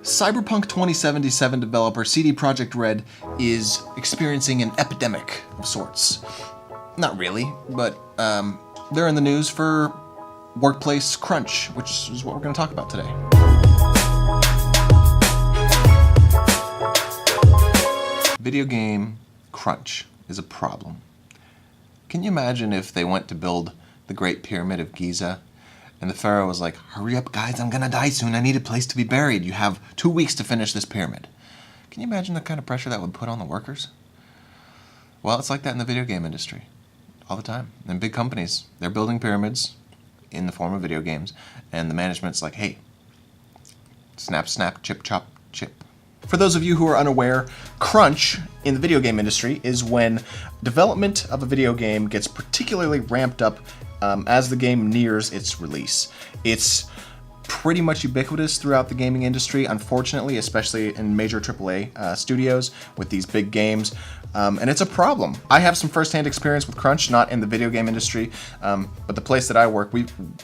Cyberpunk 2077 developer CD Projekt Red is experiencing an epidemic of sorts. Not really, but they're in the news for workplace crunch, which is what we're going to talk about today. Video game crunch is a problem. Can you imagine if they went to build the Great Pyramid of Giza and the pharaoh was like, "Hurry up guys, I'm gonna die soon, I need a place to be buried. You have 2 weeks to finish this pyramid." Can you imagine the kind of pressure that would put on the workers? Well, it's like that in the video game industry all the time. And big companies, they're building pyramids in the form of video games, and the management's like, "Hey, snap, snap, chip, chop, chip." For those of you who are unaware, crunch in the video game industry is when development of a video game gets particularly ramped up as the game nears its release. It's pretty much ubiquitous throughout the gaming industry, unfortunately, especially in major AAA studios with these big games, and it's a problem. I have some first-hand experience with crunch, not in the video game industry, but the place that I work,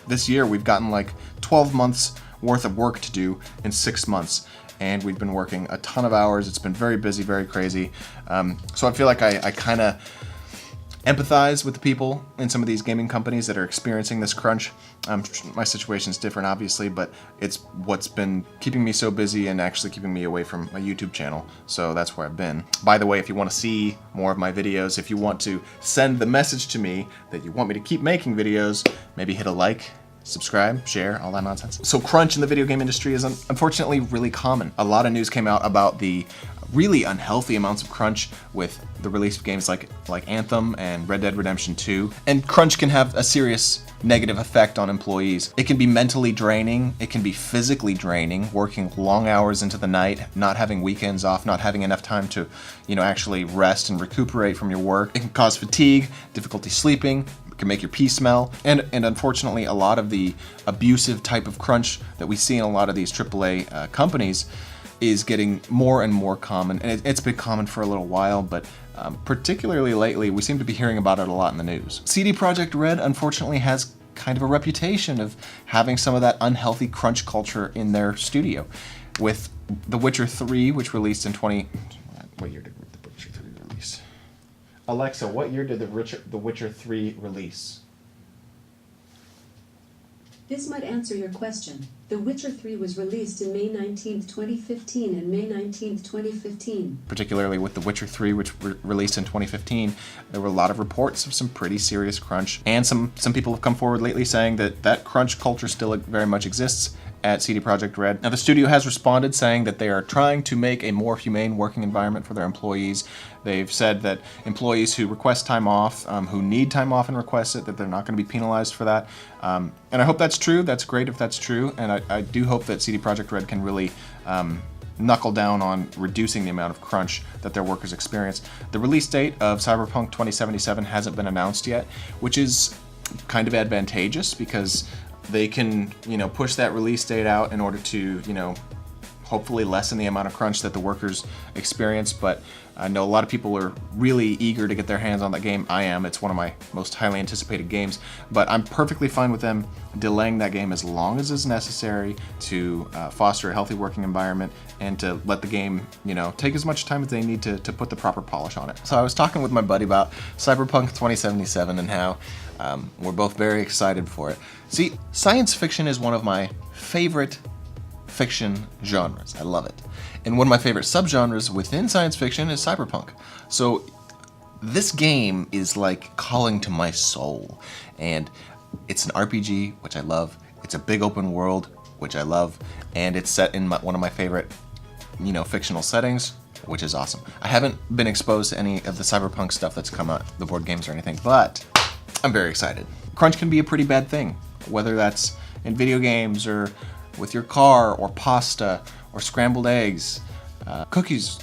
this year we've gotten like 12 months worth of work to do in 6 months. And we've been working a ton of hours. It's been very busy, very crazy. So I feel like I kind of empathize with the people in some of these gaming companies that are experiencing this crunch. My situation's different, obviously, but it's what's been keeping me so busy and actually keeping me away from my YouTube channel. So that's where I've been. By the way, if you want to see more of my videos, if you want to send the message to me that you want me to keep making videos, maybe hit a like, subscribe, share, all that nonsense. So crunch in the video game industry is unfortunately really common. A lot of news came out about the really unhealthy amounts of crunch with the release of games like Anthem and Red Dead Redemption 2. And crunch can have a serious negative effect on employees. It can be mentally draining, it can be physically draining, working long hours into the night, not having weekends off, not having enough time to, actually rest and recuperate from your work. It can cause fatigue, difficulty sleeping, can make your pee smell, and unfortunately a lot of the abusive type of crunch that we see in a lot of these AAA companies is getting more and more common, and it's been common for a little while, but particularly lately we seem to be hearing about it a lot in the news. CD Projekt Red unfortunately has kind of a reputation of having some of that unhealthy crunch culture in their studio, with The Witcher 3, which released in what year did The Witcher 3 release? Alexa, what year did The Witcher 3 release? This might answer your question. The Witcher 3 was released in May 19th, 2015 and May 19th, 2015. Particularly with The Witcher 3, which released in 2015, there were a lot of reports of some pretty serious crunch. And some people have come forward lately saying that crunch culture still very much exists at CD Projekt Red. Now the studio has responded saying that they are trying to make a more humane working environment for their employees. They've said that employees who request time off, who need time off and request it, that they're not going to be penalized for that. And I hope that's true. That's great if that's true. And I do hope that CD Projekt Red can really knuckle down on reducing the amount of crunch that their workers experience. The release date of Cyberpunk 2077 hasn't been announced yet, which is kind of advantageous because they can, push that release date out in order to, hopefully lessen the amount of crunch that the workers experience. But I know a lot of people are really eager to get their hands on that game. I am. It's one of my most highly anticipated games. But I'm perfectly fine with them delaying that game as long as is necessary to foster a healthy working environment and to let the game, take as much time as they need to put the proper polish on it. So I was talking with my buddy about Cyberpunk 2077 and how we're both very excited for it. See, science fiction is one of my favorite fiction genres. I love it. And one of my favorite subgenres within science fiction is cyberpunk. So this game is like calling to my soul. And it's an RPG, which I love. It's a big open world, which I love. And it's set in one of my favorite, fictional settings, which is awesome. I haven't been exposed to any of the cyberpunk stuff that's come out, the board games or anything, but I'm very excited. Crunch can be a pretty bad thing, whether that's in video games or with your car or pasta or scrambled eggs. Cookies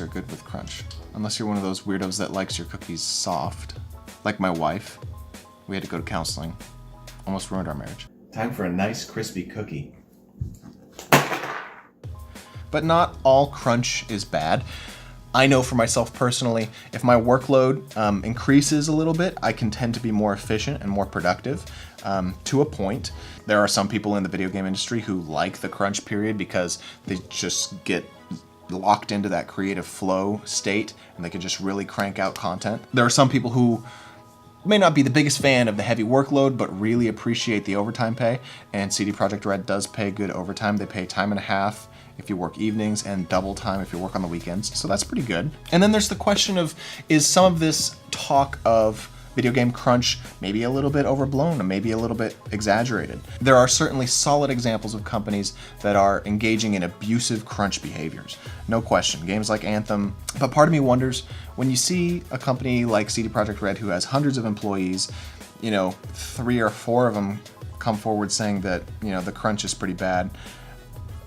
are good with crunch, unless you're one of those weirdos that likes your cookies soft. Like my wife. We had to go to counseling. Almost ruined our marriage. Time for a nice crispy cookie. But not all crunch is bad. I know for myself personally, if my workload increases a little bit, I can tend to be more efficient and more productive. to a point. There are some people in the video game industry who like the crunch period because they just get locked into that creative flow state and they can just really crank out content. There are some people who may not be the biggest fan of the heavy workload, but really appreciate the overtime pay, and CD Projekt Red does pay good overtime. They pay time and a half if you work evenings and double time if you work on the weekends, so that's pretty good. And then there's the question of, is some of this talk of video game crunch maybe a little bit overblown and maybe a little bit exaggerated? There are certainly solid examples of companies that are engaging in abusive crunch behaviors. No question, games like Anthem. But part of me wonders, when you see a company like CD Projekt Red who has hundreds of employees, 3 or 4 of them come forward saying that, the crunch is pretty bad.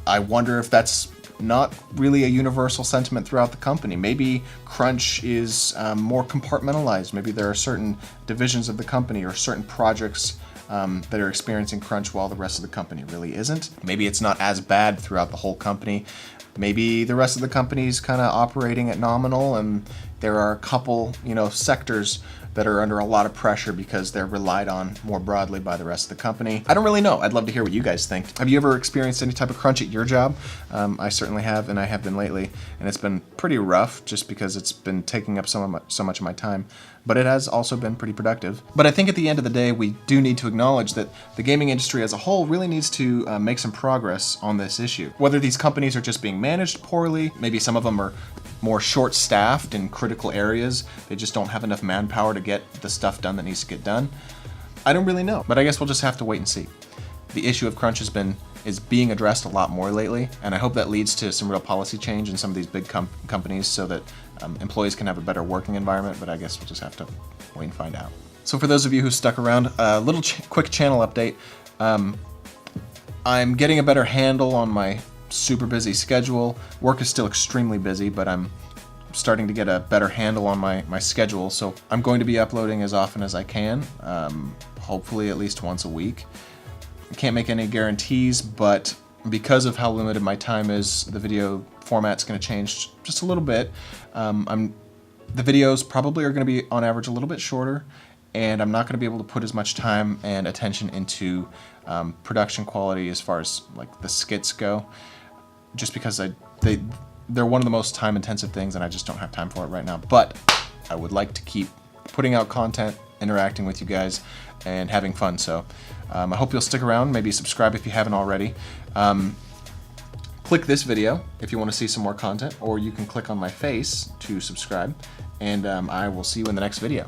I wonder if that's not really a universal sentiment throughout the company. Maybe crunch is more compartmentalized. Maybe there are certain divisions of the company or certain projects that are experiencing crunch while the rest of the company really isn't. Maybe it's not as bad throughout the whole company. Maybe the rest of the company's kind of operating at nominal and there are a couple, sectors that are under a lot of pressure because they're relied on more broadly by the rest of the company. I don't really know. I'd love to hear what you guys think. Have you ever experienced any type of crunch at your job? I certainly have, and I have been lately, and it's been pretty rough just because it's been taking up so much of my time, but it has also been pretty productive. But I think at the end of the day, we do need to acknowledge that the gaming industry as a whole really needs to make some progress on this issue. Whether these companies are just being managed poorly, maybe some of them are more short-staffed in critical areas, they just don't have enough manpower to get the stuff done that needs to get done. I don't really know, but I guess we'll just have to wait and see. The issue of crunch is being addressed a lot more lately, and I hope that leads to some real policy change in some of these big companies so that employees can have a better working environment, but I guess we'll just have to wait and find out. So for those of you who stuck around, a little quick channel update. I'm getting a better handle on my super busy schedule. Work is still extremely busy, but I'm starting to get a better handle on my schedule, so I'm going to be uploading as often as I can, hopefully at least once a week. I can't make any guarantees, but because of how limited my time is, the video format's going to change just a little bit. The videos probably are going to be on average a little bit shorter, and I'm not going to be able to put as much time and attention into production quality as far as like the skits go, just because they're one of the most time-intensive things, and I just don't have time for it right now. But I would like to keep putting out content, interacting with you guys, and having fun. So I hope you'll stick around. Maybe subscribe if you haven't already. Click this video if you want to see some more content, or you can click on my face to subscribe, and I will see you in the next video.